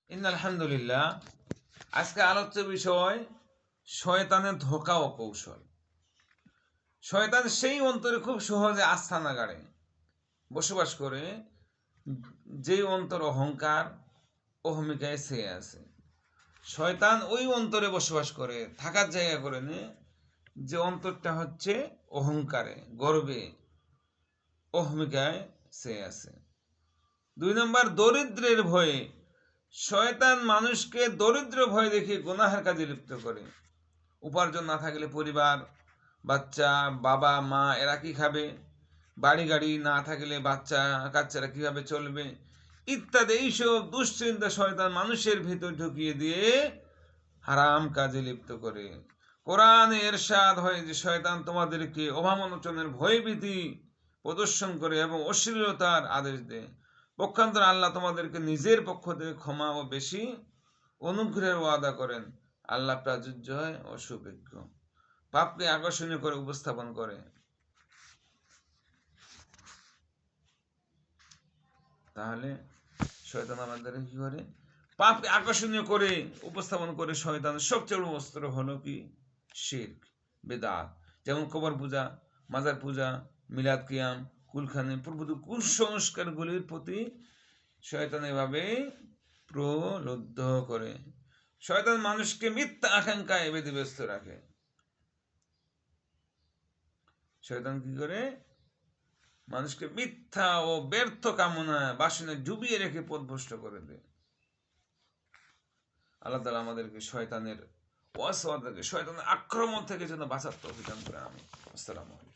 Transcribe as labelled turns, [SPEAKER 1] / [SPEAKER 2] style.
[SPEAKER 1] আলহামদুলিল্লাহ। আজকে আলোচ্য বিষয় শয়তানের ধোঁকা ও কৌশল। শয়তান সেই অন্তরে খুব সহজে আস্থানা গাড়ে বসবাস করে, যেই অন্তর অহংকার অহমিকায় ছেয়ে আছে। শয়তান ওই অন্তরে বসবাস করে, থাকার জায়গা করে নে, যে অন্তরটা হচ্ছে অহংকারে, গর্বে, অহমিকায় ছেয়ে আছে। 2 নম্বর, দরিদ্রের ভয়ে। শয়তান মানুষকে দরিদ্র ভয় দেখিয়ে গুনাহের কাজে লিপ্ত করে। উপার্জন না থাকলে পরিবার, বাচ্চা, বাবা মা এরা কি খাবে, বাড়ি গাড়ি না থাকলে বাচ্চা কাচ্চারা কিভাবে চলবে ইত্যাদি, এইসব দুশ্চিন্তা শয়তান মানুষের ভিতর ঢুকিয়ে দিয়ে হারাম কাজে লিপ্ত করে। কোরআনে ইরশাদ হয় যে শয়তান তোমাদেরকে অভাবনচনের ভয়ভীতি প্রদর্শন করে এবং অশ্লীলতার আদেশ দেয়। পক্ষান্তরে আল্লাহ তোমাদেরকে নিজের পক্ষ থেকে ক্ষমা ও বেশি অনুগ্রহের ওয়াদা করেন। আল্লাহ প্রাচুর্য হয় ও সুবিজ্ঞ। পাপকে আকর্ষণীয় করে উপস্থাপন করে। তাহলে শয়তান আমাদের কি করে? পাপকে আকর্ষণীয় করে উপস্থাপন করে। শয়তান সবচেয়ে বড় অস্ত্র হলো কি? শিরক, বেদাত। যেমন কবর পূজা, মাজার পূজা, মিলাদ কিয়াম, কুলখানি প্রভৃতি কুসংস্কারগুলির প্রতি শয়তান এভাবে প্রলুব্ধ করে। শয়তান মানুষকে মিথ্যা আকাঙ্ক্ষায় বেঁধে ব্যস্ত রাখে। শয়তান কি করে? মানুষকে মিথ্যা ও ব্যর্থ কামনা বাসনে ডুবিয়ে রেখে পথভ্রষ্ট করে দেয়। আল্লাহ তাআলা আমাদেরকে শয়তানের ওয়াসওয়াসা থেকে, শয়তানের আক্রমণ থেকে যেন বাঁচার তৌফিক দান করেন। আমিন। আসসালামু আলাইকুম।